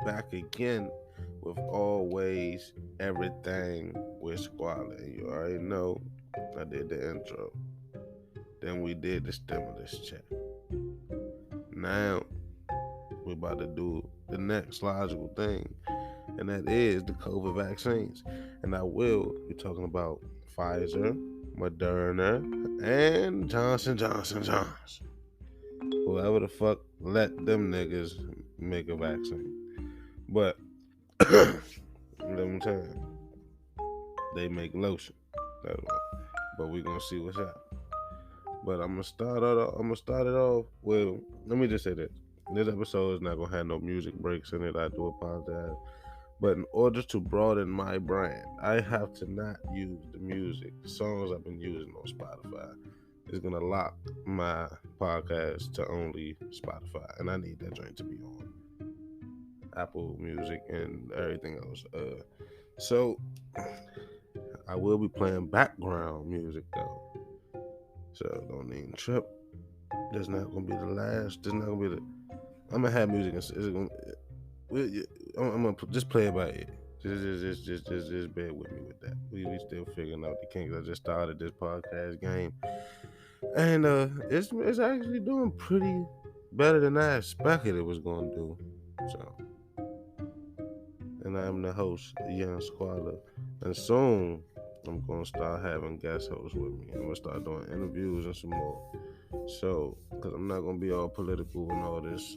back again with always everything with Squalor. And you already know I did the intro. Then we did the stimulus check. Now we're about to do the next logical thing, and that is the COVID vaccines. And I will be talking about Pfizer, Moderna, and Johnson. Whoever the fuck let them niggas make a vaccine. But let me tell you, they make lotion. That's all. But we gonna see what's up. But I'm gonna start it off with. Let me just say this: this episode is not gonna have no music breaks in it. I do apologize. But in order to broaden my brand, I have to not use the music, the songs I've been using on Spotify. It's gonna lock my podcast to only Spotify, and I need that joint to be on Apple Music and everything else. So I will be playing background music though, so don't even trip. This not gonna be the last. This not gonna be the. I'm gonna have music. It's gonna. I'm gonna just play it by ear. Just bear with me with that. We still figuring out the kinks. I just started this podcast game, and it's actually doing pretty better than I expected it was gonna do. So, and I'm the host, Young Squalor, and soon I'm gonna start having guest hosts with me. I'm gonna start doing interviews and some more. So, because I'm not gonna be all political and all this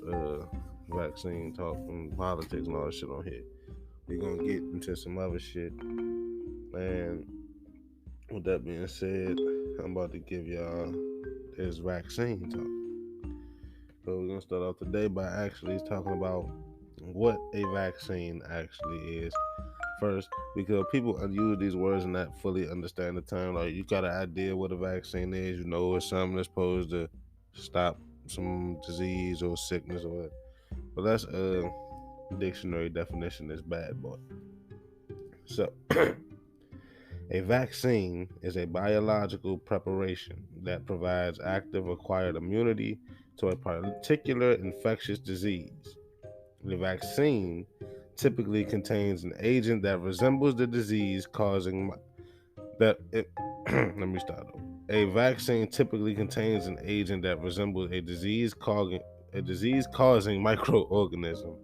vaccine talk and politics and all that shit on here. We're gonna get into some other shit. And with that being said, I'm about to give y'all this vaccine talk. So we're gonna start off today by actually talking about what a vaccine actually is. First, because people use these words and not fully understand the term. Like, you got an idea what a vaccine is, you know it's something that's supposed to stop some disease or sickness or what. But that's a dictionary definition, this bad boy. So a vaccine is a biological preparation that provides active acquired immunity to a particular infectious disease. The vaccine typically contains an agent that resembles the disease causing that it, let me start over. A vaccine typically contains an agent that resembles a disease causing microorganism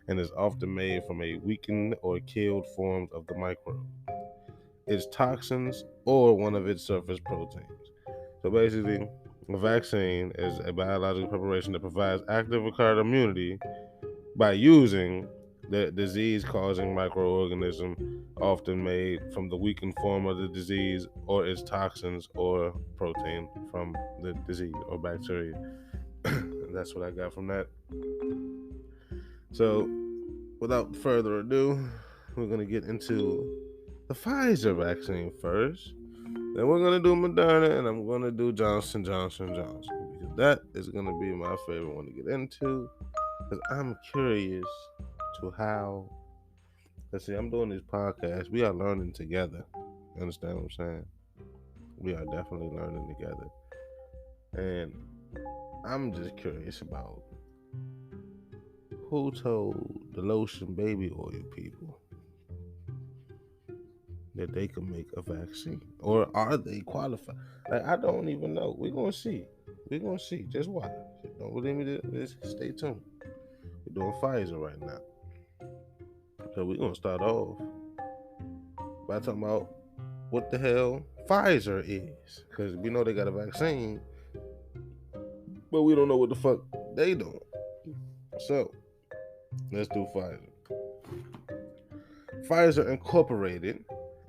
and is often made from a weakened or killed form of the microbe, its toxins, or one of its surface proteins. So basically, a vaccine is a biological preparation that provides active acquired immunity by using the disease causing microorganism, often made from the weakened form of the disease, or its toxins or protein from the disease or bacteria. That's what I got from that. So, without further ado, we're going to get into the Pfizer vaccine first. Then we're going to do Moderna, and I'm going to do Johnson. Because that is going to be my favorite one to get into. Because I'm curious to how. Let's see, I'm doing these podcasts. We are learning together. You understand what I'm saying? We are definitely learning together. And I'm just curious about who told the lotion baby oil people that they can make a vaccine, or are they qualified? Like, I don't even know. We're gonna see. Just watch. Don't believe me? Just stay tuned. We're doing Pfizer right now, so we're gonna start off by talking about what the hell Pfizer is, because we know they got a vaccine, but we don't know what the fuck they doing. So let's do Pfizer. Pfizer Incorporated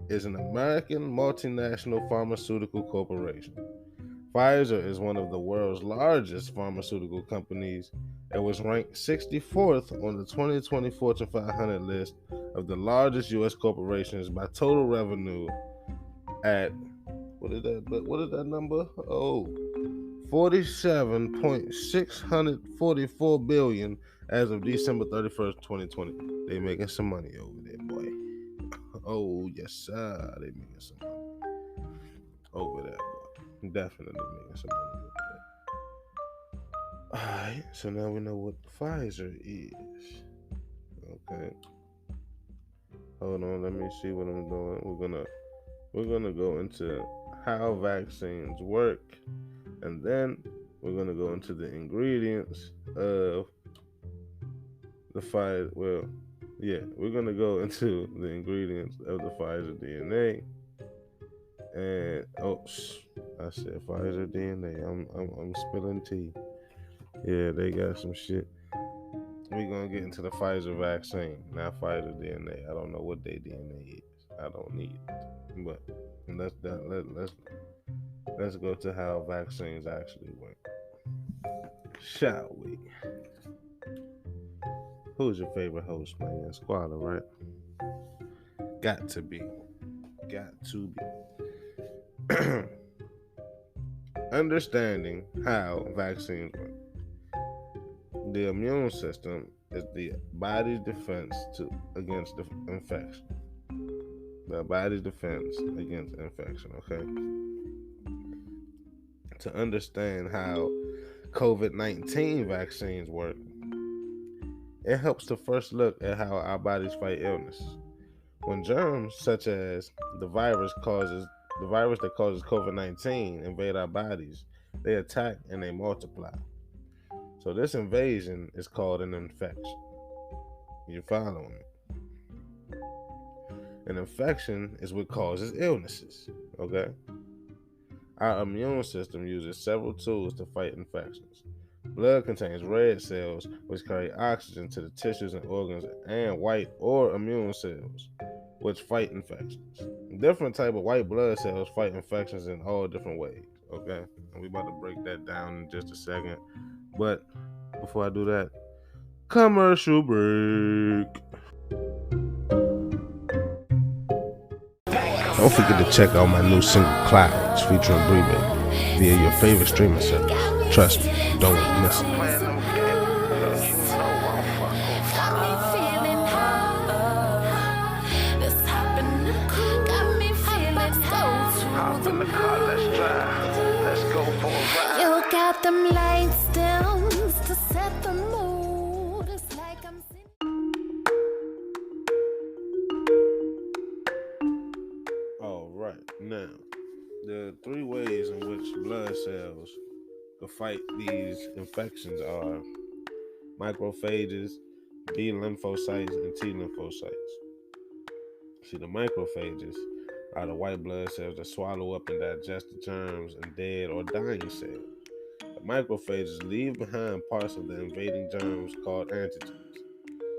is an American multinational pharmaceutical corporation. Pfizer is one of the world's largest pharmaceutical companies and was ranked 64th on the 2020 Fortune 500 list of the largest U.S. corporations by total revenue at, what is that number? Oh, 47.644 billion as of December 31st, 2020. They making some money over there, boy. Oh, yes, sir. They making some money over there, boy. Definitely making some money over there. Alright, so now we know what Pfizer is. Okay. Hold on, let me see what I'm doing. We're gonna go into how vaccines work, and then we're gonna go into the ingredients of the Pfizer. Well, yeah, we're gonna go into the ingredients of the Pfizer DNA. And I said Pfizer DNA. I'm spilling tea. Yeah, they got some shit. We're gonna get into the Pfizer vaccine, not Pfizer DNA. I don't know what their DNA is. I don't need it. But let's go to how vaccines actually work. Shall we? Who's your favorite host, man? Squalor, right? Got to be. Got to be. Understanding how vaccines work. The immune system is the body's defense against the infection. The body's defense against infection, okay? To understand how COVID-19 vaccines work, it helps to first look at how our bodies fight illness. When germs such as the virus that causes COVID-19 invade our bodies, they attack and they multiply. So this invasion is called an infection. You following me? An infection is what causes illnesses, okay? Our immune system uses several tools to fight infections. Blood contains red cells, which carry oxygen to the tissues and organs, and white or immune cells, which fight infections. Different type of white blood cells fight infections in all different ways, okay? And we're about to break that down in just a second. But before I do that, commercial break. Don't forget to check out my new single Clouds featuring Bree Baby via your favorite streaming service. Trust me, don't miss it. You got them lights down to set the mood. It's like I'm All right, now there are three ways in which blood cells can fight these infections are macrophages, B lymphocytes, and T lymphocytes. See, the macrophages are the white blood cells that swallow up and digest the germs and dead or dying cells. The macrophages leave behind parts of the invading germs called antigens.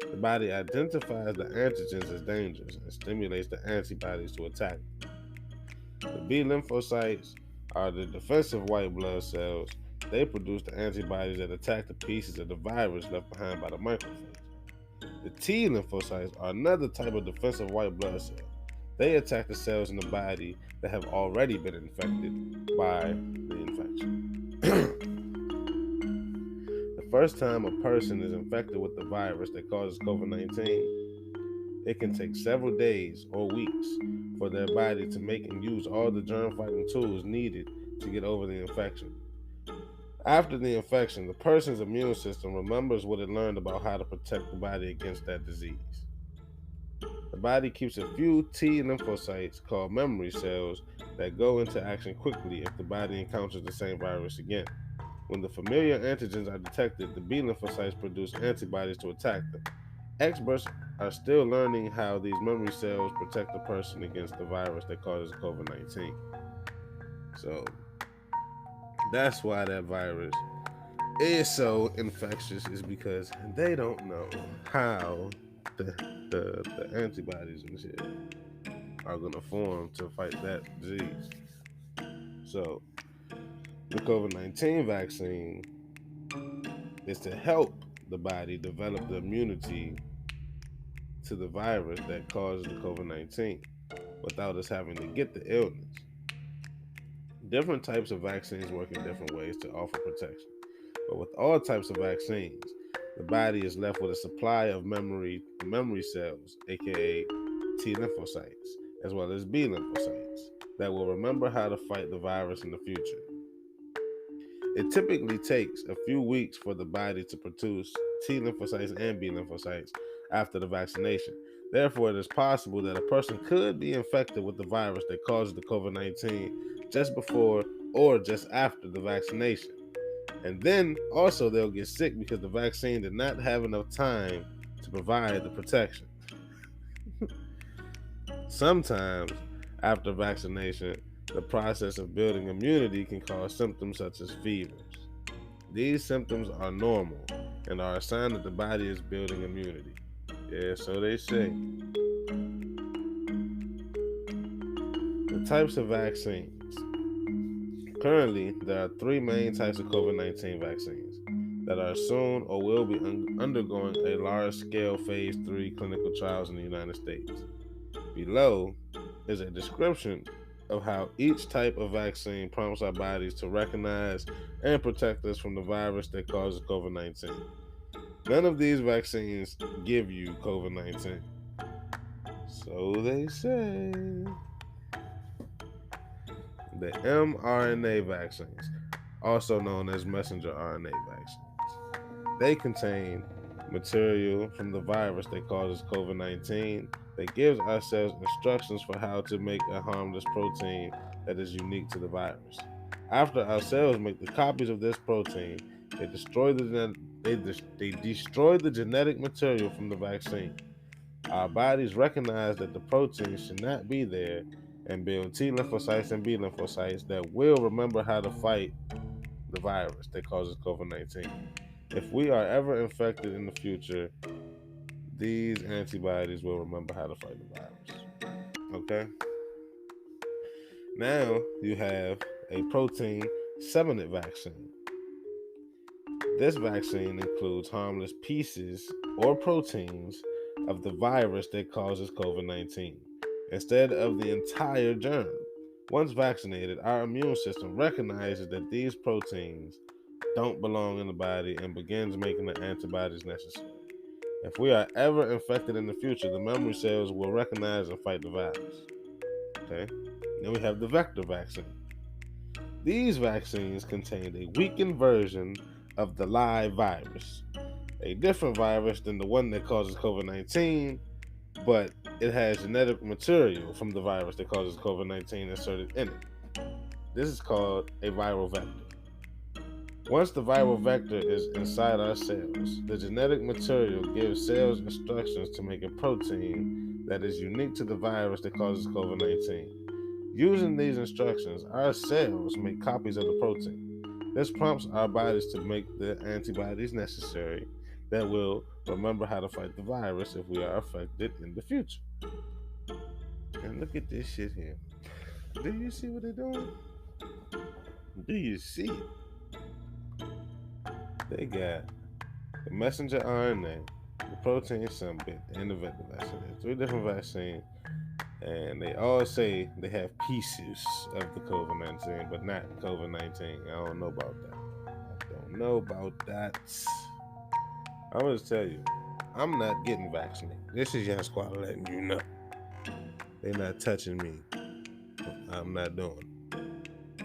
The body identifies the antigens as dangerous and stimulates the antibodies to attack them. The B lymphocytes are the defensive white blood cells. They produce the antibodies that attack the pieces of the virus left behind by the macrophages. The T lymphocytes are another type of defensive white blood cell. They attack the cells in the body that have already been infected by the infection. The first time a person is infected with the virus that causes COVID-19, it can take several days or weeks for their body to make and use all the germ-fighting tools needed to get over the infection. After the infection, the person's immune system remembers what it learned about how to protect the body against that disease. The body keeps a few T lymphocytes called memory cells that go into action quickly if the body encounters the same virus again. When the familiar antigens are detected, the B lymphocytes produce antibodies to attack them. Experts are still learning how these memory cells protect the person against the virus that causes COVID-19. So that's why that virus is so infectious, is because they don't know how the antibodies and shit are gonna form to fight that disease. So the COVID-19 vaccine is to help the body develop the immunity to the virus that causes the COVID-19 without us having to get the illness. Different types of vaccines work in different ways to offer protection. But with all types of vaccines, the body is left with a supply of memory cells, aka T lymphocytes, as well as B lymphocytes, that will remember how to fight the virus in the future. It typically takes a few weeks for the body to produce T lymphocytes and B lymphocytes after the vaccination. Therefore, it is possible that a person could be infected with the virus that causes the COVID-19 just before or just after the vaccination. And then also they'll get sick because the vaccine did not have enough time to provide the protection. Sometimes after vaccination, the process of building immunity can cause symptoms such as fevers. These symptoms are normal and are a sign that the body is building immunity. Yeah, so they say. The types of vaccines. Currently, there are three main types of COVID-19 vaccines that are soon or will be undergoing a large-scale phase 3 clinical trials in the United States. Below is a description of how each type of vaccine prompts our bodies to recognize and protect us from the virus that causes COVID-19. None of these vaccines give you COVID-19. So they say. The mRNA vaccines, also known as messenger RNA vaccines. They contain material from the virus that causes COVID-19 that gives our cells instructions for how to make a harmless protein that is unique to the virus. After our cells make the copies of this protein, they destroy the genetic material from the vaccine. Our bodies recognize that the protein should not be there and build T lymphocytes and B lymphocytes that will remember how to fight the virus that causes COVID-19. If we are ever infected in the future, these antibodies will remember how to fight the virus. Okay? Now you have a protein 7 vaccine. This vaccine includes harmless pieces or proteins of the virus that causes COVID-19 instead of the entire germ. Once vaccinated, our immune system recognizes that these proteins don't belong in the body and begins making the antibodies necessary. If we are ever infected in the future, the memory cells will recognize and fight the virus. Okay? Then we have the vector vaccine. These vaccines contain a weakened version of the live virus, a different virus than the one that causes COVID-19, but it has genetic material from the virus that causes COVID-19 inserted in it. This is called a viral vector. Once the viral vector is inside our cells, the genetic material gives cells instructions to make a protein that is unique to the virus that causes COVID-19. Using these instructions, our cells make copies of the protein. This prompts our bodies to make the antibodies necessary that will remember how to fight the virus if we are affected in the future. And look at this shit here. Do you see what they're doing? Do you see it? They got the messenger RNA, the protein symbiote, and the vector vaccine. There's 3 different vaccines, and they all say they have pieces of the COVID-19, but not COVID-19. I don't know about that. I'm going to tell you, I'm not getting vaccinated. This is Young Squad letting you know. They're not touching me. I'm not doing it.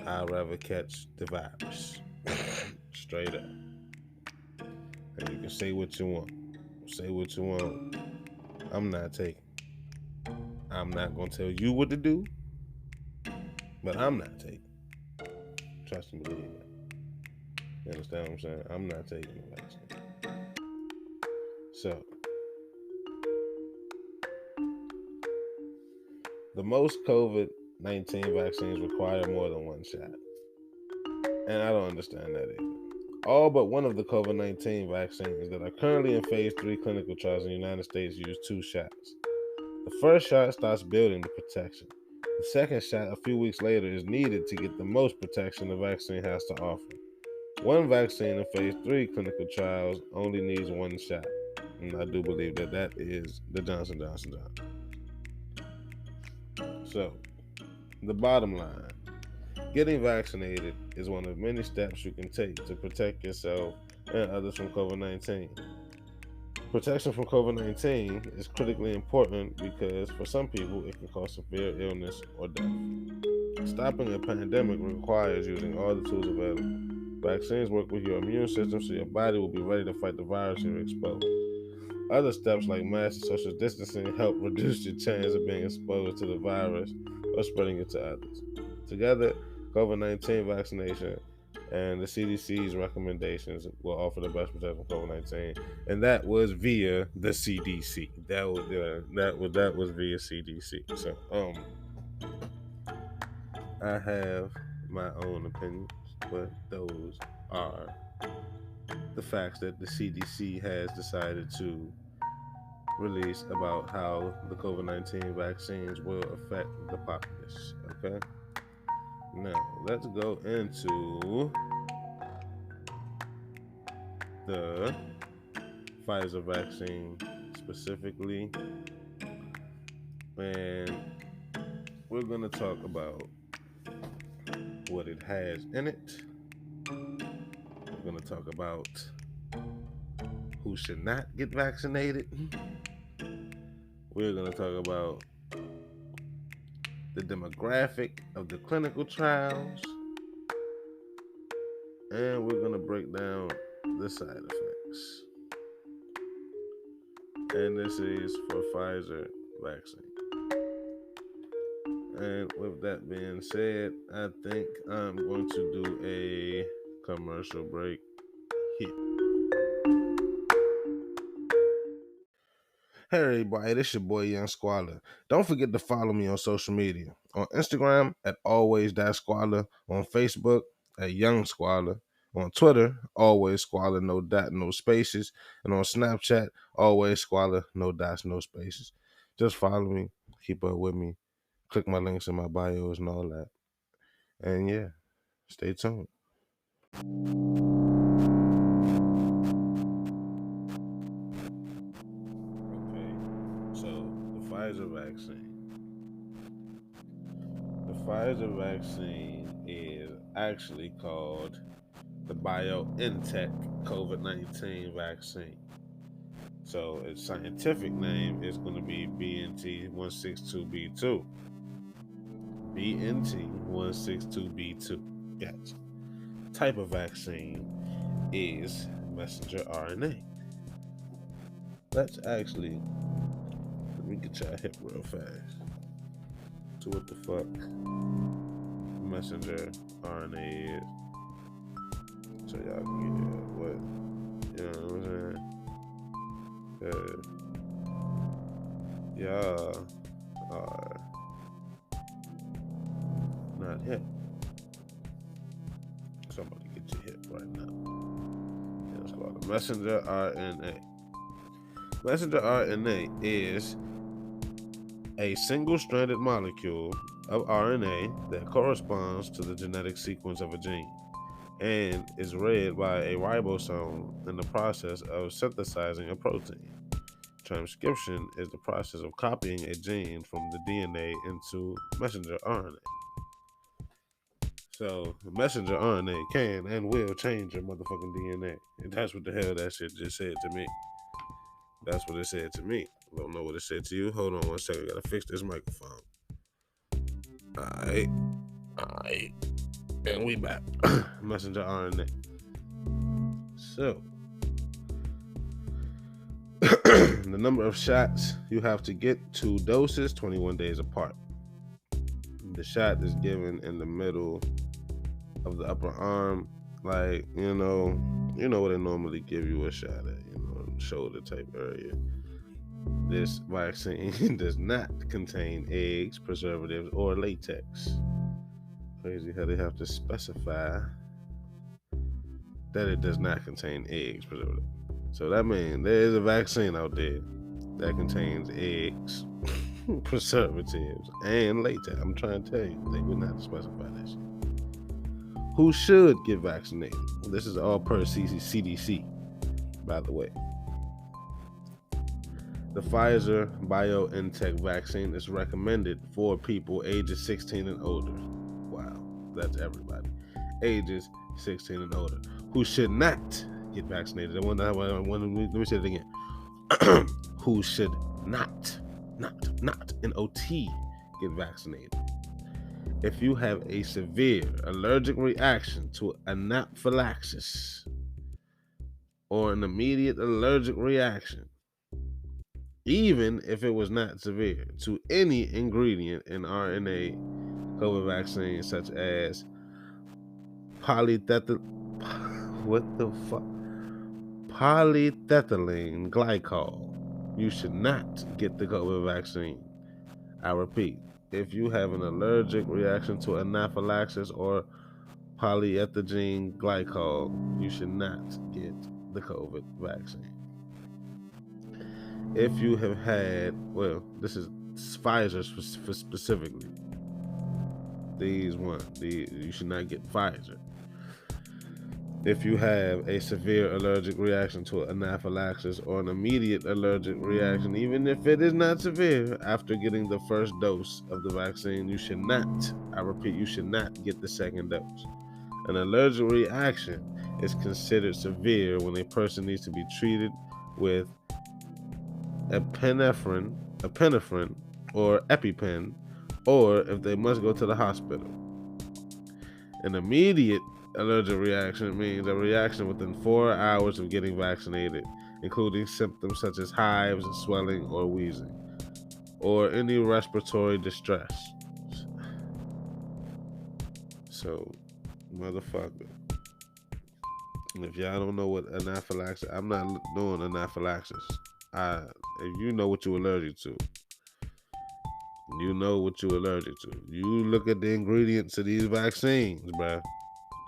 I'd rather catch the virus. Straight up. And you can say what you want. Say what you want. I'm not taking. I'm not going to tell you what to do, but I'm not taking. Trust and believe that. You understand what I'm saying? I'm not taking the vaccine. So, the most COVID-19 vaccines require more than 1 shot. And I don't understand that either. All but one of the COVID-19 vaccines that are currently in phase 3 clinical trials in the United States use 2 shots. The first shot starts building the protection. The second shot, a few weeks later, is needed to get the most protection the vaccine has to offer. One vaccine in phase 3 clinical trials only needs 1 shot. And I do believe that is the Johnson & Johnson. So, the bottom line, getting vaccinated is one of many steps you can take to protect yourself and others from COVID-19. Protection from COVID-19 is critically important because for some people it can cause severe illness or death. Stopping a pandemic requires using all the tools available. Vaccines work with your immune system so your body will be ready to fight the virus you're exposed. Other steps like mask and social distancing help reduce your chance of being exposed to the virus or spreading it to others. Together, COVID-19 vaccination and the CDC's recommendations will offer the best protection from COVID-19, and that was via the CDC. That was via CDC. So I have my own opinions, but those are the facts that the CDC has decided to release about how the COVID-19 vaccines will affect the populace. Okay. Now let's go into the Pfizer vaccine specifically, and we're going to talk about what it has in it. We're going to talk about who should not get vaccinated. We're going to talk about the demographic of the clinical trials, and we're going to break down the side effects. And this is for Pfizer vaccine. And with that being said, I think I'm going to do a commercial break here. Hey everybody, this your boy Young Squalor. Don't forget to follow me on social media. On Instagram at always.squalor. On Facebook at Young Squalor. On Twitter, always Squalor, no dot, no spaces. And on Snapchat, always Squalor, no dots, no spaces. Just follow me, keep up with me, click my links in my bios and all that. And yeah, stay tuned. Okay, so the Pfizer vaccine. The Pfizer vaccine is actually called the BioNTech COVID-19 vaccine. So its scientific name is going to be BNT162b2. BNT162b2. Gotcha. Type of vaccine is messenger RNA. Let me get y'all hip real fast. So what the fuck messenger RNA is. So y'all can get what, you know what I'm saying? Y'all are not hip. Somebody get you hip right now. It's called a messenger RNA. Messenger RNA is a single-stranded molecule of RNA that corresponds to the genetic sequence of a gene and is read by a ribosome in the process of synthesizing a protein. Transcription is the process of copying a gene from the DNA into messenger RNA. So messenger RNA can and will change your motherfucking DNA. And that's what the hell that shit just said to me. That's what it said to me. I don't know what it said to you. Hold on one second. I gotta fix this microphone. Alright. And we back. Messenger RNA. So the number of shots you have to get, 2 doses, 21 days apart. The shot is given in the middle of the upper arm, like, you know where they normally give you a shot at, shoulder type area. This vaccine does not contain eggs, preservatives, or latex. Crazy how they have to specify that it does not contain eggs, preservatives. So that means there is a vaccine out there that contains eggs, preservatives, and latex. I'm trying to tell you, they would not specify that shit. Who should get vaccinated? This is all per CDC, by the way. The Pfizer BioNTech vaccine is recommended for people ages 16 and older. Wow, that's everybody. Ages 16 and older. Who should not get vaccinated? Let me say it again. Who should not, N-O-T, get vaccinated? If you have a severe allergic reaction to anaphylaxis or an immediate allergic reaction even if it was not severe, to any ingredient in RNA COVID vaccine, such as what the fuck? Polyethylene glycol. You should not get the COVID vaccine. I repeat, if you have an allergic reaction to anaphylaxis or polyethylene glycol, you should not get the COVID vaccine. If you have had, well, this is Pfizer specifically. You should not get Pfizer. If you have a severe allergic reaction to anaphylaxis or an immediate allergic reaction, even if it is not severe, after getting the first dose of the vaccine, you should not, I repeat, you should not get the second dose. An allergic reaction is considered severe when a person needs to be treated with epinephrine or EpiPen, or if they must go to the hospital. An immediate allergic reaction means a reaction within 4 hours of getting vaccinated, including symptoms such as hives, swelling, or wheezing, or any respiratory distress. So, motherfucker, if y'all don't know what anaphylaxis, I'm not doing anaphylaxis. If you know what you're allergic to, you know what you're allergic to. You look at the ingredients of these vaccines, bruh.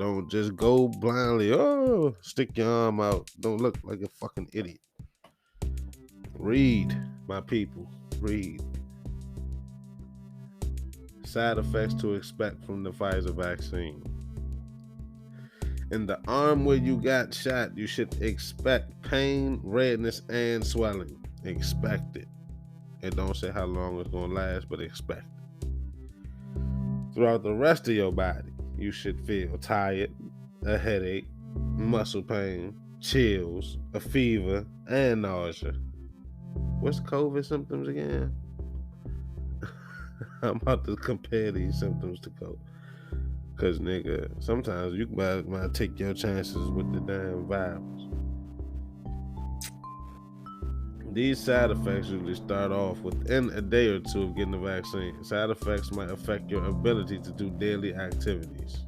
Don't just go blindly, stick your arm out. Don't look like a fucking idiot. Read, my people. Read. Side effects to expect from the Pfizer vaccine. In the arm where you got shot, you should expect pain, redness, and swelling. Expect it. It don't say how long it's going to last, but expect it. Throughout the rest of your body, you should feel tired, a headache, muscle pain, chills, a fever, and nausea. What's COVID symptoms again? I'm about to compare these symptoms to COVID. Because, nigga, sometimes you might take your chances with the damn virus. These side effects usually start off within a day or two of getting the vaccine. Side effects might affect your ability to do daily activities,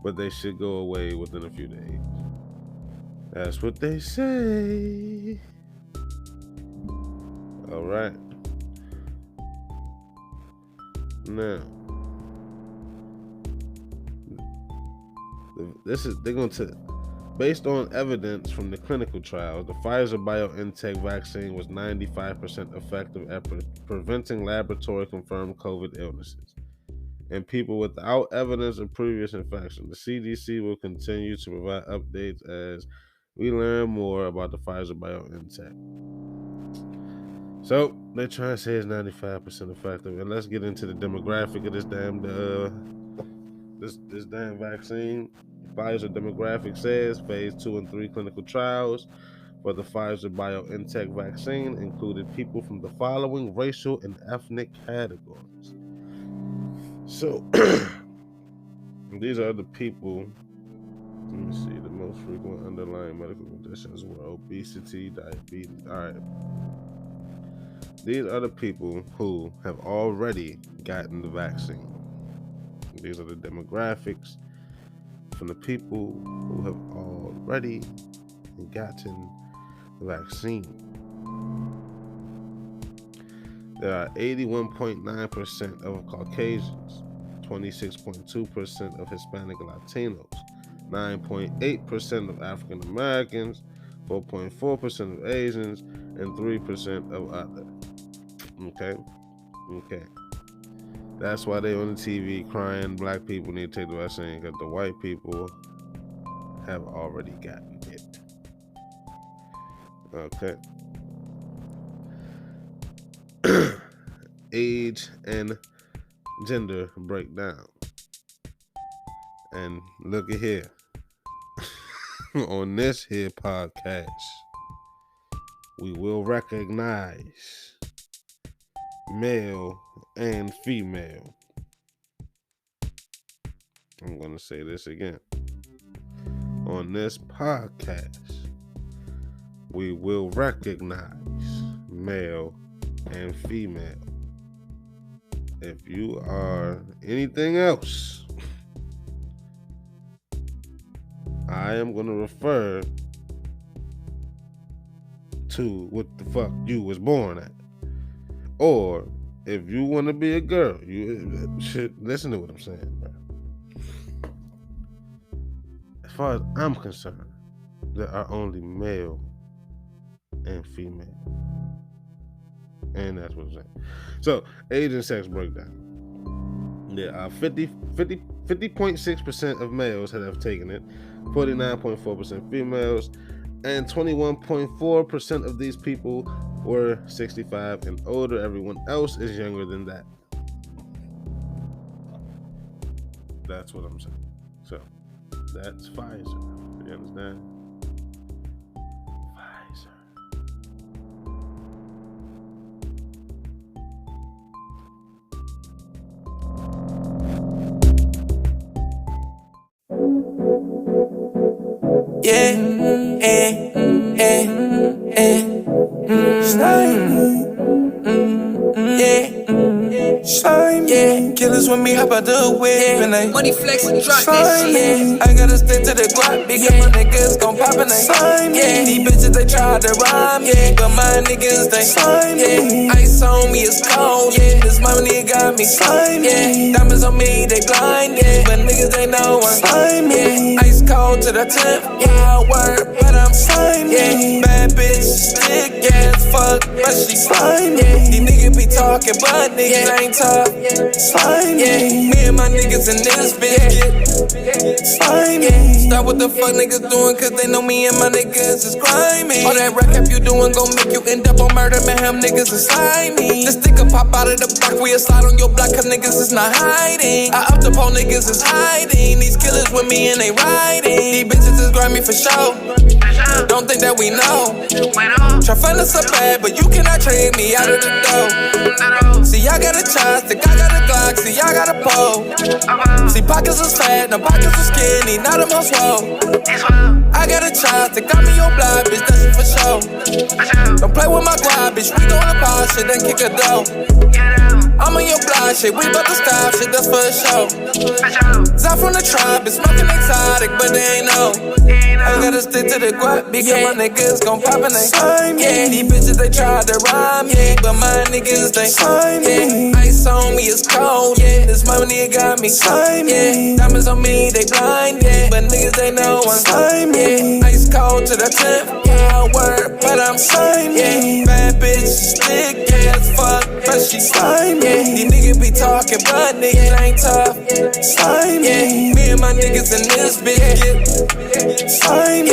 but they should go away within a few days. That's what they say. All right. Now, they're going to, based on evidence from the clinical trials, the Pfizer-BioNTech vaccine was 95% effective at preventing laboratory-confirmed COVID illnesses in people without evidence of previous infection. The CDC will continue to provide updates as we learn more about the Pfizer-BioNTech. So they try to say it's 95% effective, and let's get into the demographic of this damn vaccine. Pfizer demographic says phase 2 and 3 clinical trials for the Pfizer-BioNTech vaccine included people from the following racial and ethnic categories. So these are the people. Let me see. The most frequent underlying medical conditions were obesity, diabetes. All right. These are the people who have already gotten the vaccine. These are the demographics from the people who have already gotten the vaccine. There are 81.9% of Caucasians, 26.2% of Hispanic Latinos, 9.8% of African Americans, 4.4% of Asians, and 3% of other. Okay. That's why they on the TV crying black people need to take the vaccine, because the white people have already gotten it. Okay. Age and gender breakdown. And look at here. On this here podcast, we will recognize male and female. I'm going to say this again. On this podcast, we will recognize male and female. If you are anything else, I am going to refer to what the fuck you was born at. Or if you want to be a girl, you should listen to what I'm saying, bro. As far as I'm concerned, there are only male and female. And that's what I'm saying. So, age and sex breakdown. There are 50.6% of males that have taken it, 49.4% females, and 21.4% of these people were 65 and older. Everyone else is younger than that. That's what I'm saying. So, that's Pfizer. You understand? Pfizer. Slime, killers with me, hop out the whip and they money flex and drop that shit. I gotta stick to the guap because my niggas gon' pop and they slime. These bitches they try to rhyme, but my niggas they slime. Ice on me is cold, this money got me slime. Diamonds on me they blind, but niggas they know I'm slime. Ice cold to the temp, I work, but I'm slime. Bad bitch, stick as fuck, but she slime. These niggas be talking, but niggas ain't tough. Slime, me and my niggas in this bitch slime, stop what the fuck niggas doing, cause they know me and my niggas is grimy. All that rap cap you doing gon' make you end up on murder, mayhem, niggas is slimy. The sticker pop out of the block, we'll slide on your block, cause niggas is not hiding. I up the pole, niggas is hiding. These killers with me and they riding. These bitches is grimy for sure. Don't think that we know. Try find us a bad, but you cannot trade me out of the dough. See, I got a chopstick, I got a Glock, see, I got a pole. See, pockets was fat, no pockets was skinny, now them all swole. I got a chopstick, got me your block, bitch, that's it for sure. Don't play with my guap, bitch, we gonna pop shit, then kick a dough. I'm on your block, shit, we bout to stop shit, that's for sure. Zap from the tribe, been smoking exotic, but they ain't know. I gotta stick to the guap, because my niggas gon' pop and they slime. These bitches they try to rhyme, but my niggas they slime. Ice on me is cold, this money got me slime. Diamonds on me they blind, but niggas they know I'm slime. Ice cold to the temp, I work, but I'm slime. Bad bitch, stick as fuck, but she slime. These niggas be talking, but niggas ain't tough. Slime, me and my niggas in this bitch slime.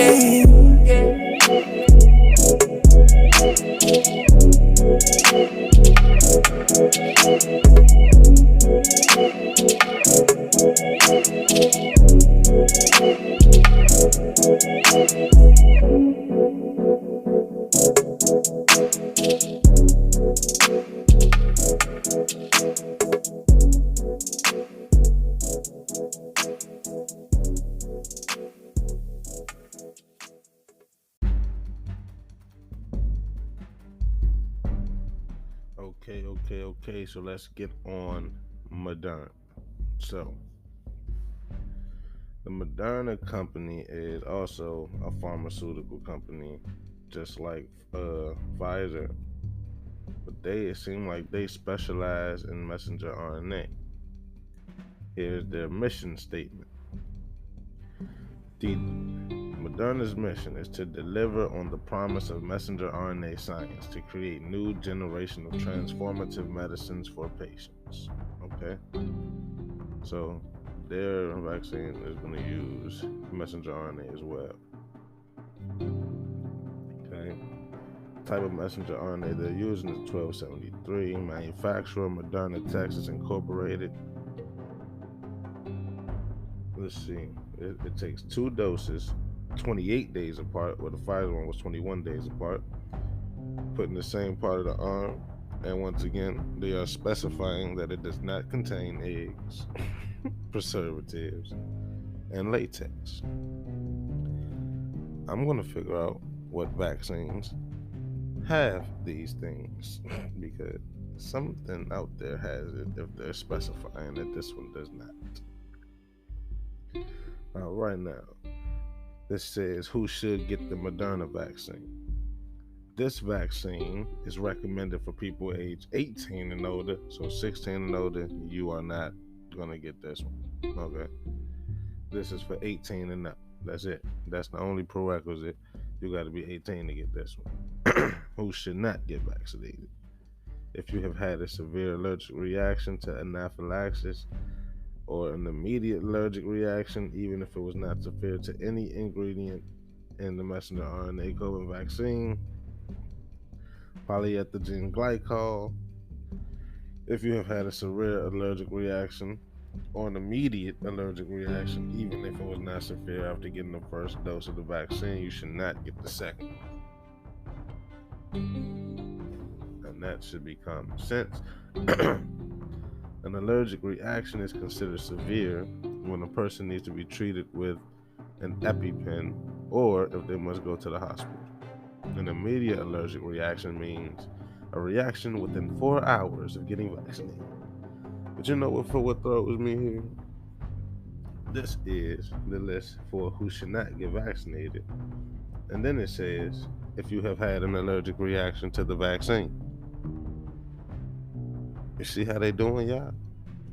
Okay, so let's get on Moderna. So, the Moderna company is also a pharmaceutical company, just like Pfizer, but it seems like they specialize in messenger RNA. Here's their mission statement. Moderna's mission is to deliver on the promise of messenger RNA science to create new generation of transformative medicines for patients. Okay? So their vaccine is going to use messenger RNA as well. Okay? The type of messenger RNA they're using is 1273. Manufacturer Moderna Texas Incorporated. Let's see. It takes 2 doses, 28 days apart, where the Pfizer one was 21 days apart, put in the same part of the arm, and once again, they are specifying that it does not contain eggs, preservatives, and latex. I'm going to figure out what vaccines have these things because something out there has it if they're specifying that this one does not. Right now, this says who should get the Moderna vaccine. This vaccine is recommended for people age 18 and older, so 16 and older, you are not going to get this one, okay? This is for 18 and up. That's it. That's the only prerequisite. You got to be 18 to get this one. Who should not get vaccinated? If you have had a severe allergic reaction to anaphylaxis or an immediate allergic reaction, even if it was not severe to any ingredient in the messenger RNA COVID vaccine, polyethylene glycol. If you have had a severe allergic reaction or an immediate allergic reaction, even if it was not severe after getting the first dose of the vaccine, you should not get the second. And that should be common sense. An allergic reaction is considered severe when a person needs to be treated with an EpiPen or if they must go to the hospital. An immediate allergic reaction means a reaction within 4 hours of getting vaccinated. But you know what throws me here? This is the list for who should not get vaccinated. And then it says if you have had an allergic reaction to the vaccine. You see how they doing, y'all?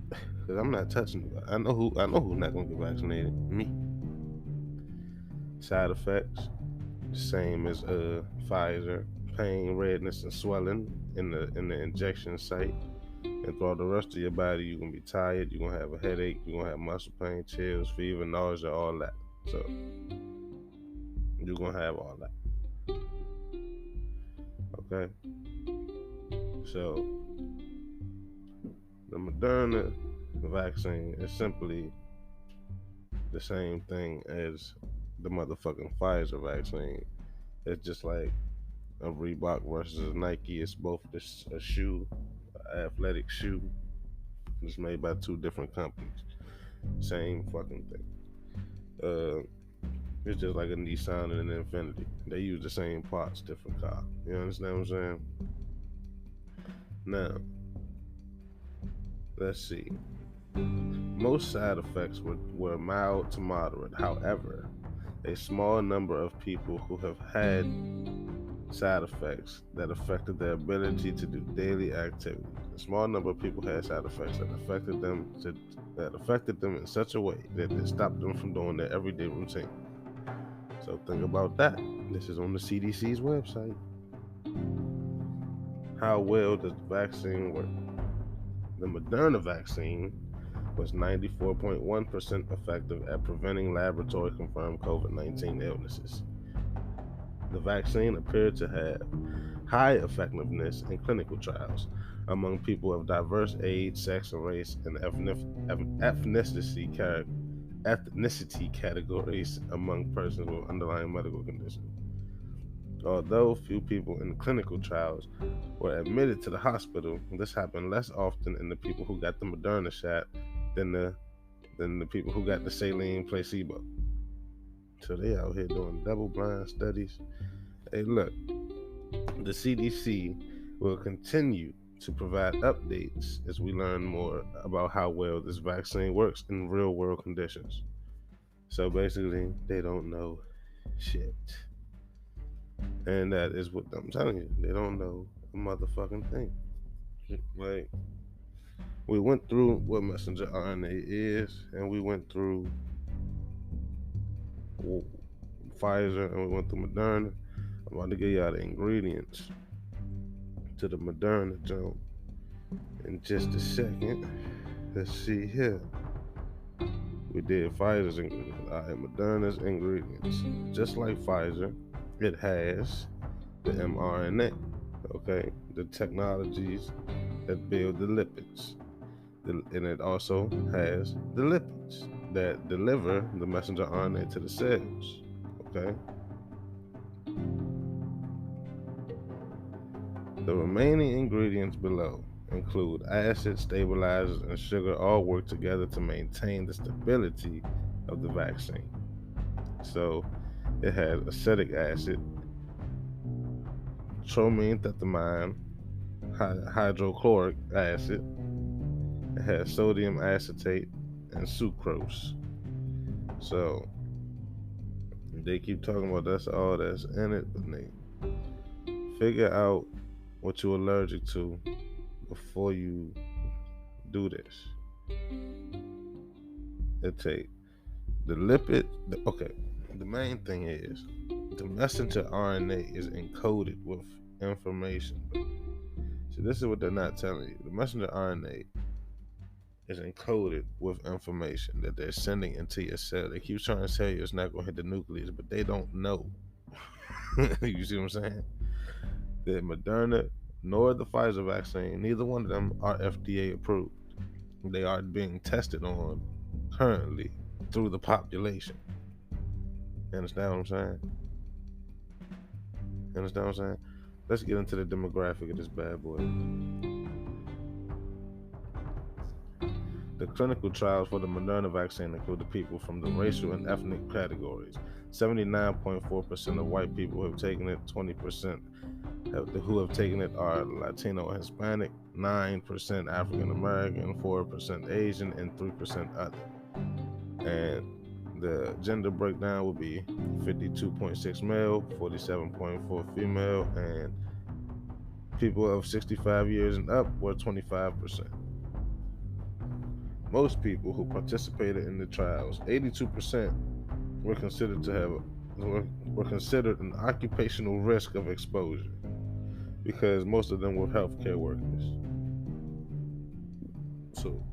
Because I'm not touching it. I know who's not gonna get vaccinated. Me. Side effects, same as Pfizer. Pain, redness, and swelling in the injection site. And throughout the rest of your body, you're gonna be tired, you're gonna have a headache, you're gonna have muscle pain, chills, fever, nausea, all that. So you're gonna have all that. Okay? So the Moderna vaccine is simply the same thing as the motherfucking Pfizer vaccine. It's just like a Reebok versus a Nike. It's both a shoe, an athletic shoe. It's made by two different companies. Same fucking thing. It's just like a Nissan and an Infiniti. They use the same parts, different car. You understand what I'm saying? Now, let's see. Most side effects were mild to moderate. However, a small number of people who have had side effects that affected their ability to do daily activities. A small number of people had side effects that affected them in such a way that it stopped them from doing their everyday routine. So think about that. This is on the CDC's website. How well does the vaccine work? The Moderna vaccine was 94.1% effective at preventing laboratory-confirmed COVID-19 illnesses. The vaccine appeared to have high effectiveness in clinical trials among people of diverse age, sex, and race, and ethnicity categories among persons with underlying medical conditions. Although few people in clinical trials were admitted to the hospital, this happened less often in the people who got the Moderna shot than the people who got the saline placebo. So they out here doing double-blind studies. Hey, look, the CDC will continue to provide updates as we learn more about how well this vaccine works in real-world conditions. So basically, they don't know shit. And that is what I'm telling you. They don't know a motherfucking thing. Like, we went through what messenger RNA is, and we went through Pfizer, and we went through Moderna. I'm about to give y'all the ingredients to the Moderna joint in just a second. Let's see here. We did Pfizer's ingredients. All right, Moderna's ingredients. Just like Pfizer, it has the mRNA, okay? The technologies that build the lipids. And it also has the lipids that deliver the messenger RNA to the cells, okay? The remaining ingredients below include acid, stabilizers, and sugar all work together to maintain the stability of the vaccine. So it has acetic acid, tromethamine, hydrochloric acid. It has sodium acetate and sucrose. So they keep talking about that's all that's in it, but they figure out what you're allergic to before you do this. It take the lipid. The main thing is the messenger RNA is encoded with information. See, this is what they're not telling you. The messenger RNA is encoded with information that they're sending into your cell. They keep trying to tell you it's not going to hit the nucleus, but they don't know. You see what I'm saying? The Moderna nor the Pfizer vaccine, neither one of them are FDA approved. They are being tested on currently through the population. You understand what I'm saying? Let's get into the demographic of this bad boy. The clinical trials for the Moderna vaccine include the people from the racial and ethnic categories. 79.4% of white people who have taken it, 20% who have taken it are Latino and Hispanic, 9% African American, 4% Asian, and 3% other. And the gender breakdown would be 52.6 male, 47.4 female, and people of 65 years and up were 25%. Most people who participated in the trials, 82%, were considered an occupational risk of exposure because most of them were healthcare workers. So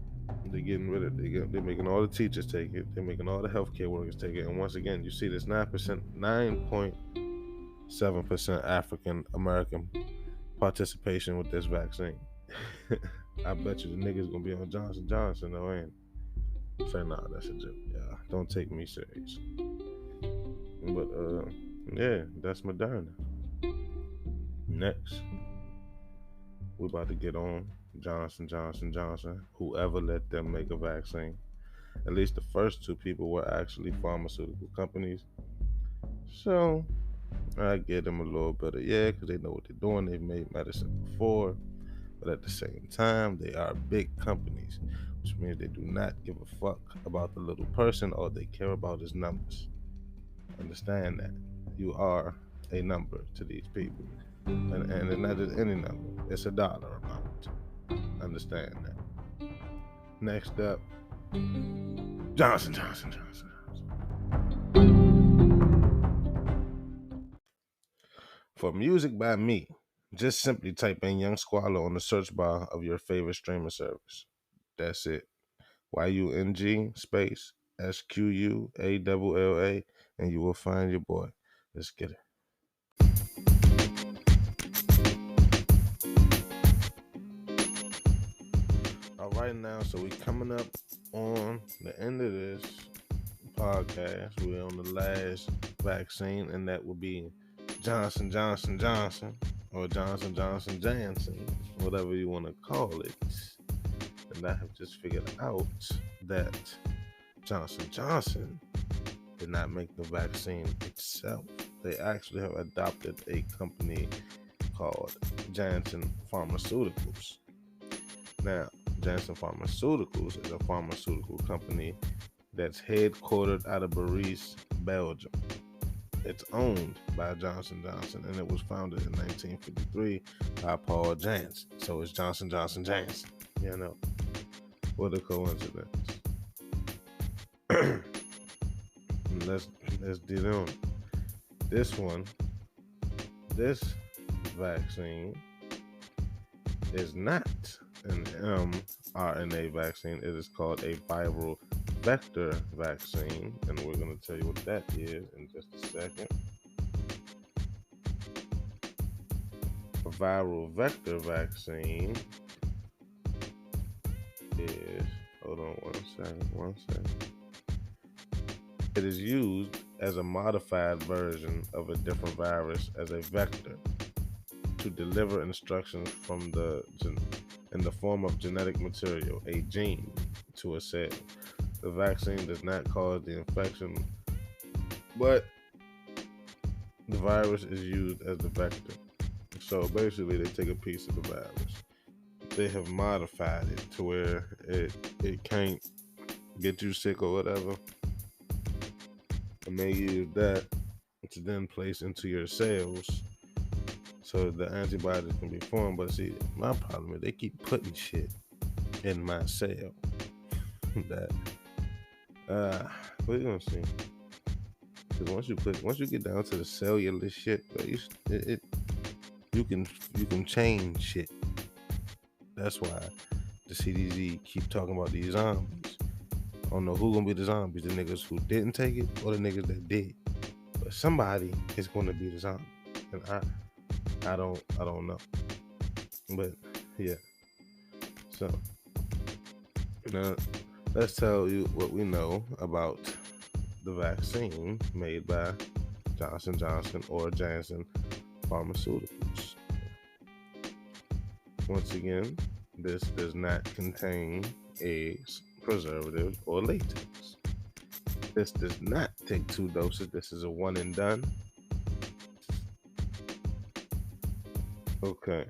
they're getting rid of it. They're making all the teachers take it. They're making all the healthcare workers take it. And once again, you see this 9.7% African American participation with this vaccine. I bet you the niggas gonna be on Johnson Johnson though, ain't it? Say nah, that's a joke. Yeah, don't take me serious. But yeah, that's Moderna. Next, we're about to get on Johnson. Whoever let them make a vaccine. At least the first two people were actually pharmaceutical companies. So I give them a little bit of because they know what they're doing. They've made medicine before. But at the same time, they are big companies, which means they do not give a fuck about the little person. All they care about is numbers. Understand that. You are a number to these people. And it's not just any number. It's a dollar amount. Understand that. Next up, Johnson. For music by me, just simply type in Young Squallow on the search bar of your favorite streaming service. That's it. YUNG space SQUALLA, and you will find your boy. Let's get it. All right, now, so we coming up on the end of this podcast. We're on the last vaccine, and that will be Johnson, or Johnson, Janssen, whatever you want to call it. And I have just figured out that Johnson did not make the vaccine itself. They actually have adopted a company called Janssen Pharmaceuticals. Now, Janssen Pharmaceuticals is a pharmaceutical company that's headquartered out of Paris, Belgium. It's owned by Johnson Johnson, and it was founded in 1953 by Paul Janssen. So it's Johnson Janssen. You know, what a coincidence. Let's deal on this one. This vaccine is not an mRNA vaccine. It is called a viral vector vaccine, and we're going to tell you what that is in just a second. A viral vector vaccine is, hold on one second. It is used as a modified version of a different virus as a vector to deliver instructions from in the form of genetic material, a gene, to a cell. The vaccine does not cause the infection, but the virus is used as the vector. So basically, they take a piece of the virus. They have modified it to where it can't get you sick or whatever, and they use that to then place into your cells so the antibodies can be formed. But see, my problem is they keep putting shit in my cell that we're gonna see. Because once you get down to the cellular shit, bro, you can change shit. That's why the CDC keep talking about these zombies. I don't know who gonna be the zombies, the niggas who didn't take it or the niggas that did. But somebody is gonna be the zombie. And I don't know. But yeah. So now let's tell you what we know about the vaccine made by Johnson & Johnson or Janssen Pharmaceuticals. Once again, this does not contain eggs, preservatives, or latex. This does not take 2 doses. This is a one and done. Okay.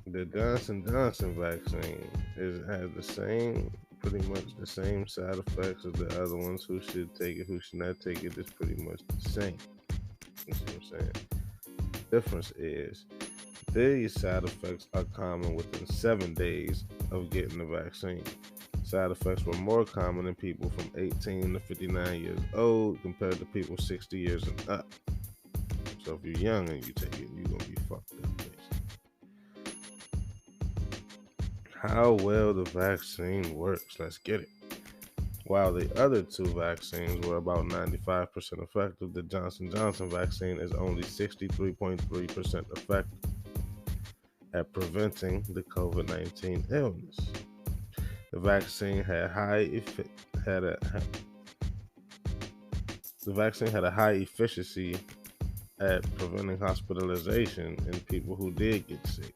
The Johnson & Johnson vaccine has pretty much the same side effects as the other ones. Who should take it, who should not take it, is pretty much the same. You see what I'm saying? The difference is these side effects are common within 7 days of getting the vaccine. Side effects were more common in people from 18 to 59 years old compared to people 60 years and up. So if you're young and you take it, you're going to be fucked up, basically. How well the vaccine works, let's get it. While the other 2 vaccines were about 95% effective, the Johnson & Johnson vaccine is only 63.3% effective at preventing the COVID-19 illness. The vaccine had a high efficiency at preventing hospitalization in people who did get sick.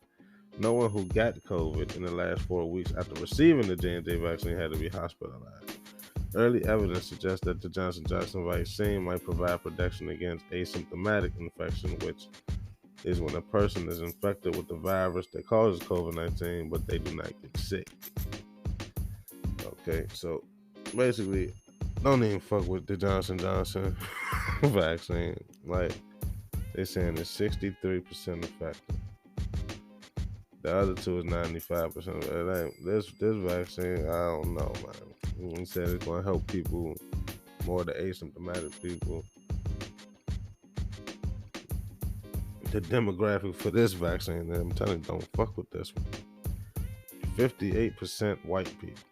No one who got COVID in the last 4 weeks after receiving the J&J vaccine had to be hospitalized. Early evidence suggests that the Johnson & Johnson vaccine might provide protection against asymptomatic infection, which is when a person is infected with the virus that causes COVID-19, but they do not get sick. Okay, so basically, don't even fuck with the Johnson & Johnson vaccine. Like, they're saying it's 63% effective. The other 2 is 95%. This vaccine, I don't know, man. He said it's going to help people, more the asymptomatic people. The demographic for this vaccine, I'm telling you, don't fuck with this one. 58% white people,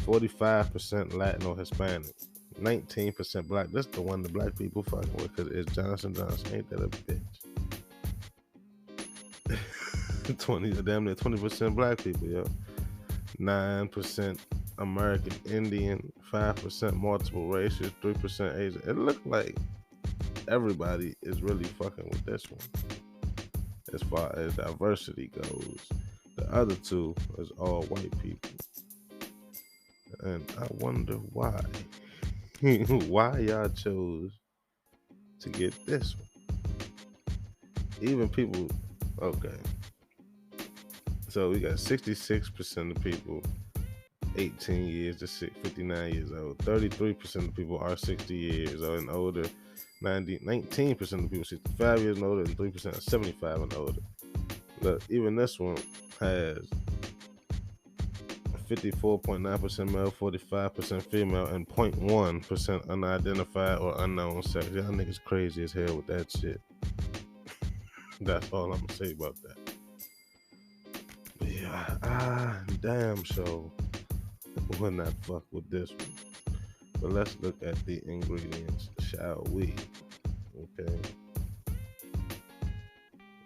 45% Latin or Hispanic, 19% black. This is the one the black people fucking with because it's Johnson & Johnson. Ain't that a bitch? 20% black people, yo. 9% American Indian, 5% multiple races, 3% Asian. It looked like everybody is really fucking with this one as far as diversity goes. The other 2 is all white people. And I wonder why. Why y'all chose to get this one. Even people, okay. So we got 66% of people 18 years to 59 years old. 33% of people are 60 years old and older. 19% of people 65 years and older, and 3% are 75 and older. Look, even this one has 54.9% male, 45% female, and 0.1% unidentified or unknown sex. Y'all niggas crazy as hell with that shit. That's all I'm gonna say about that. But yeah, damn sure will not fuck with this one. But let's look at the ingredients, shall we? Okay.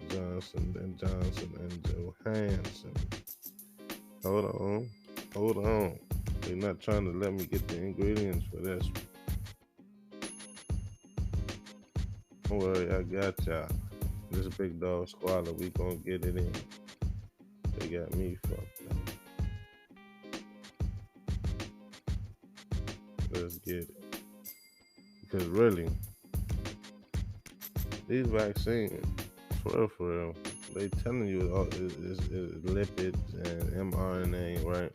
Johnson & Johnson and Johansson. Hold on. They're not trying to let me get the ingredients for this one. Don't worry, I got y'all. This big dog squalor, we gonna get it in. They got me fucked up. Let's get it. Because really, These vaccines, for real, they telling you is lipids and mRNA, right?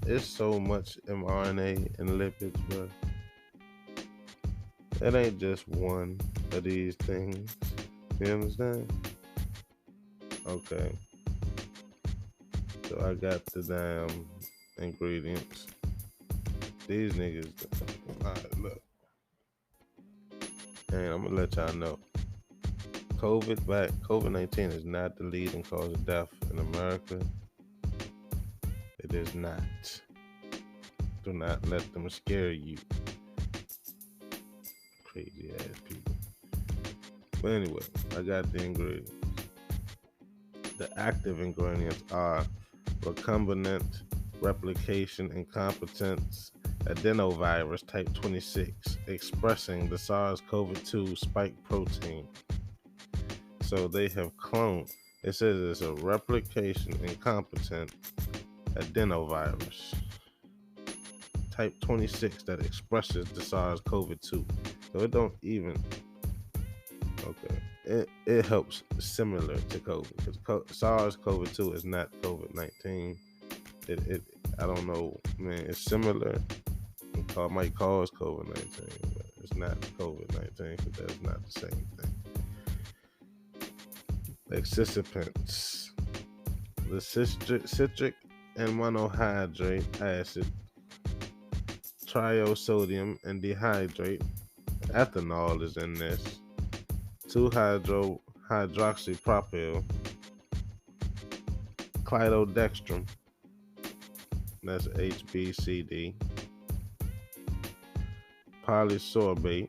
It's so much mRNA and lipids, bro. It ain't just one of these things. You understand? Okay. So I got the damn ingredients. These niggas, alright, look. And I'm gonna let y'all know. COVID-19 is not the leading cause of death in America. It is not. Do not let them scare you. Crazy ass people. But anyway, I got the ingredients. The active ingredients are recombinant replication incompetence adenovirus type 26 expressing the SARS-CoV-2 spike protein. So they have cloned. It says it's a replication incompetent adenovirus type 26 that expresses the SARS-CoV-2. So it don't even. Okay, it helps similar to COVID because SARS-CoV-2 is not COVID-19. It I don't know, man. It's similar. It might cause COVID-19, but it's not COVID-19 because that's not the same thing. Excipients: the citric and monohydrate acid, triosodium and dehydrate, ethanol is in this, 2-hydroxypropyl, clitodextrin, that's HBCD, polysorbate,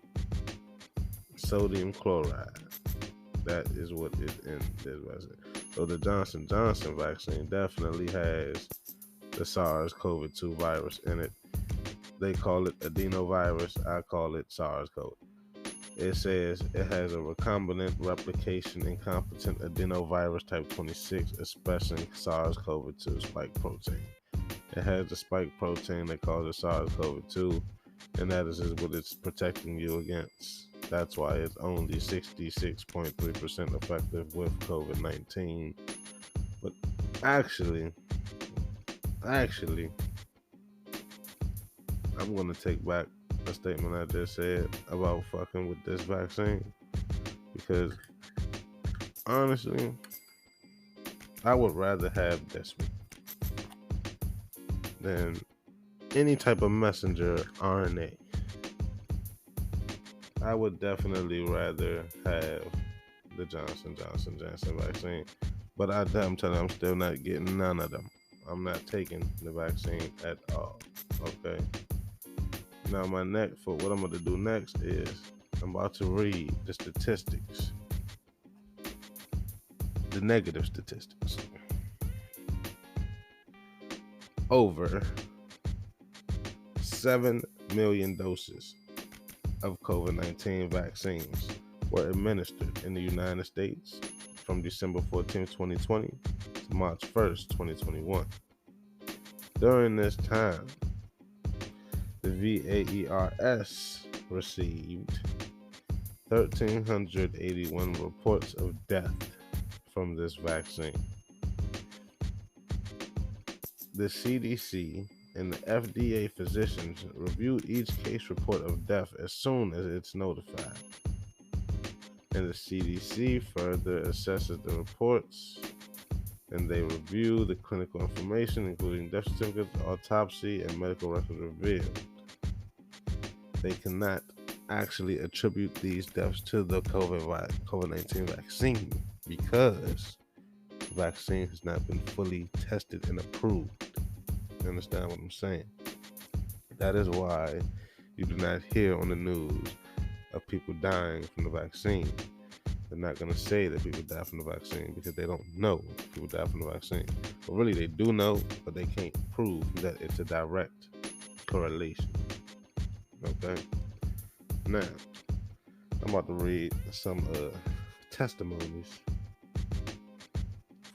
sodium chloride. That is what is in this vaccine. So the Johnson & Johnson vaccine definitely has the SARS-CoV-2 virus in it. They call it adenovirus. I call it SARS-CoV. It says it has a recombinant replication incompetent adenovirus type 26 expressing SARS-CoV-2 spike protein. It has the spike protein that causes SARS-CoV-2, and that is what it's protecting you against. That's why it's only 66.3% effective with COVID-19. But actually, I'm going to take back a statement I just said about fucking with this vaccine. Because, honestly, I would rather have this one than any type of messenger RNA. I would definitely rather have the Johnson vaccine. But I'm telling you, I'm still not getting none of them. I'm not taking the vaccine at all. Okay? Now, what I'm going to do next is I'm about to read the statistics. The negative statistics. Over 7 million doses of COVID-19 vaccines were administered in the United States from December 14, 2020 to March 1st, 2021. During this time, the VAERS received 1,381 reports of death from this vaccine. The CDC and the FDA physicians review each case report of death as soon as it's notified. And the CDC further assesses the reports, and they review the clinical information, including death certificates, autopsy, and medical records revealed. They cannot actually attribute these deaths to the COVID-19 vaccine because the vaccine has not been fully tested and approved. You understand what I'm saying? That is why you do not hear on the news of people dying from the vaccine. They're not going to say that people die from the vaccine because they don't know people die from the vaccine. But really, they do know, but they can't prove that it's a direct correlation. Okay? Now, I'm about to read some testimonies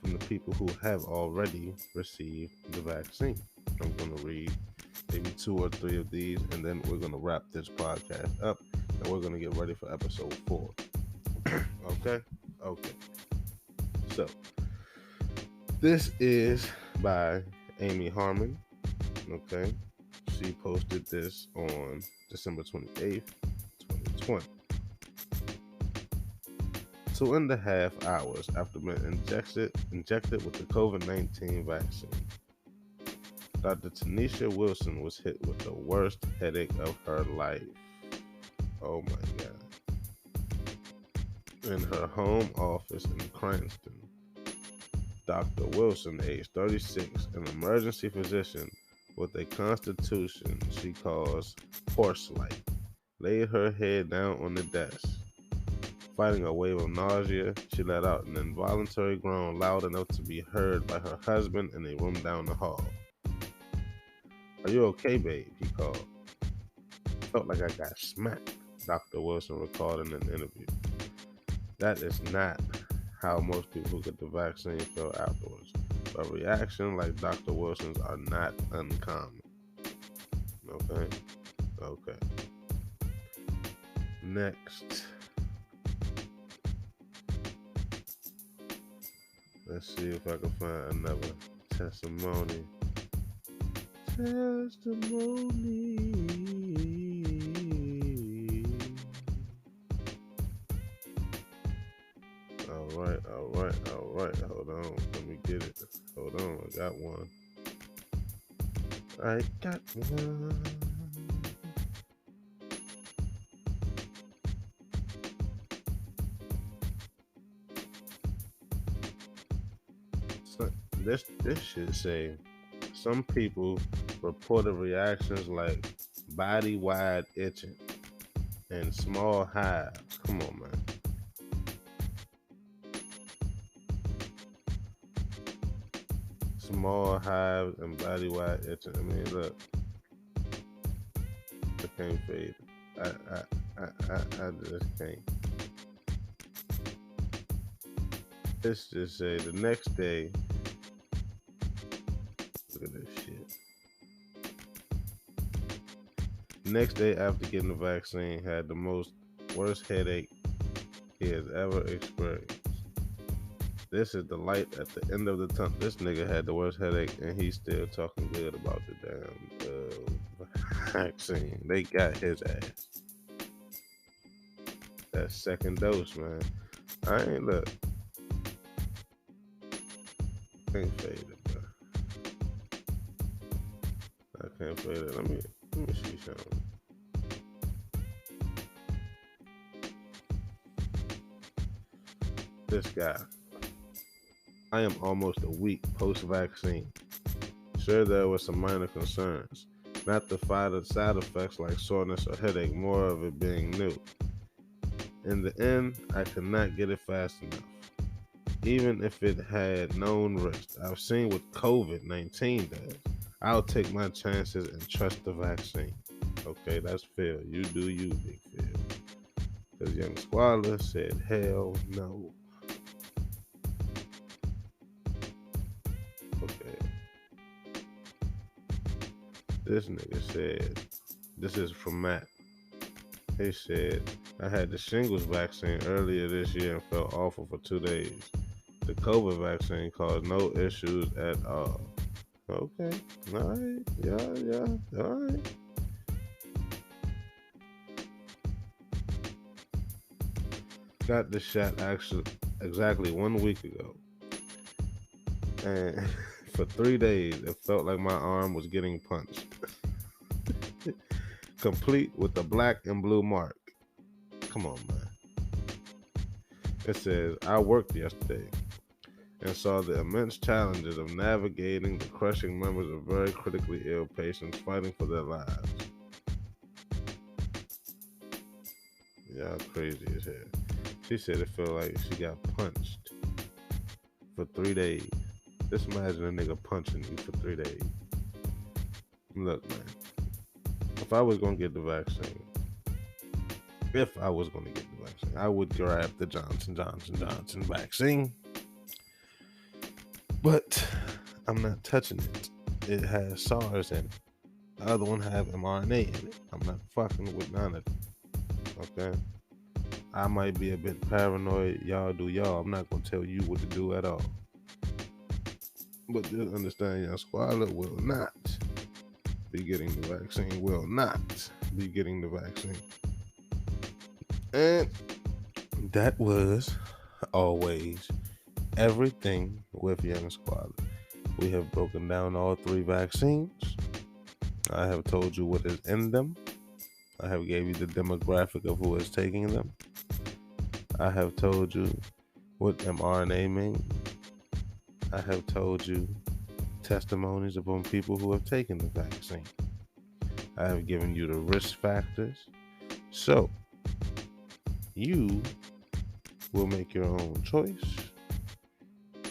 from the people who have already received the vaccine. I'm going to read maybe 2 or 3 of these, and then we're going to wrap this podcast up. and we're gonna get ready for episode 4. Okay? Okay. So, this is by Amy Harmon. Okay? She posted this on December 28th, 2020. 2.5 hours after being injected with the COVID-19 vaccine, Dr. Tanisha Wilson was hit with the worst headache of her life. Oh my God. In her home office in Cranston, Dr. Wilson, age 36, an emergency physician with a constitution she calls horse-like, laid her head down on the desk. Fighting a wave of nausea, she let out an involuntary groan loud enough to be heard by her husband in a room down the hall. "Are you okay, babe?" he called. "Felt like I got smacked," Dr. Wilson recalled in an interview. That is not how most people who get the vaccine feel afterwards, but reactions like Dr. Wilson's are not uncommon. Okay? Okay. Next. Let's see if I can find another testimony. All right. Hold on. Let me get it. Hold on. I got one. So this should say some people reported reactions like body-wide itching and small hives. Come on, man. Small hives and body-wide itching. I mean, look, I can't fade it. I just can't. Let's just say the next day. Look at this shit. Next day after getting the vaccine, had the worst headache he has ever experienced. This is the light at the end of the tunnel. This nigga had the worst headache, and he's still talking good about the damn vaccine. They got his ass. That second dose, man. I ain't look. Can't fade it, bro. I can't fade it. Let me see something. This guy. I am almost a week post-vaccine. Sure, there were some minor concerns. Not the side effects like soreness or headache, more of it being new. In the end, I could not get it fast enough. Even if it had known risks. I've seen what COVID-19 does. I'll take my chances and trust the vaccine. Okay, that's Phil. You do you, Big Phil. Because Young Squalor said, hell no. Okay. This nigga said, this is from Matt. He said, I had the shingles vaccine earlier this year and felt awful for 2 days. The COVID vaccine caused no issues at all. Okay. All right. Yeah. All right. Got the shot actually exactly 1 week ago. And for 3 days, it felt like my arm was getting punched. Complete with the black and blue mark. Come on, man. It says, I worked yesterday and saw the immense challenges of navigating the crushing numbers of very critically ill patients fighting for their lives. Y'all crazy as hell. She said it felt like she got punched for 3 days. Just imagine a nigga punching you for 3 days. Look, man. If I was going to get the vaccine, I would grab the Johnson vaccine. But I'm not touching it. It has SARS in it. The other one have mRNA in it. I'm not fucking with none of it. Okay? I might be a bit paranoid. Y'all do y'all. I'm not gonna tell you what to do at all. But just understand, Young Squalor will not be getting the vaccine. Will not be getting the vaccine. And that was always everything with Young Squalor. We have broken down all 3 vaccines. I have told you what is in them. I have gave you the demographic of who is taking them. I have told you what mRNA means. I have told you testimonies upon people who have taken the vaccine. I have given you the risk factors. So, you will make your own choice,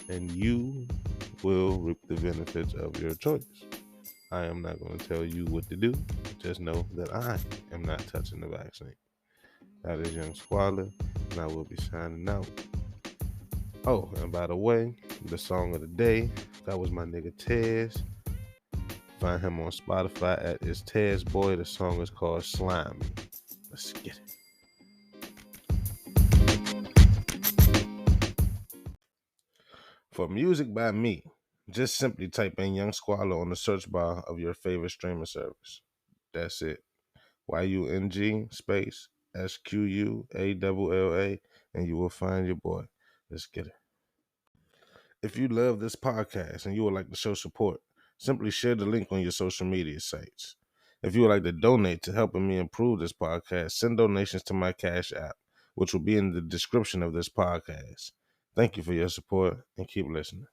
and you will reap the benefits of your choice. I am not going to tell you what to do. Just know that I am not touching the vaccine. That is Young Squalor, and I will be signing out. Oh, and by the way, the song of the day, that was my nigga Tez. Find him on Spotify at Itstezboi. The song is called Slimey. Let's get it. For music by me, just simply type in Young Squalor on the search bar of your favorite streaming service. That's it. YUNG space SQUALLA, and you will find your boy. Let's get it. If you love this podcast and you would like to show support, simply share the link on your social media sites. If you would like to donate to helping me improve this podcast, send donations to my Cash App, which will be in the description of this podcast. Thank you for your support and keep listening.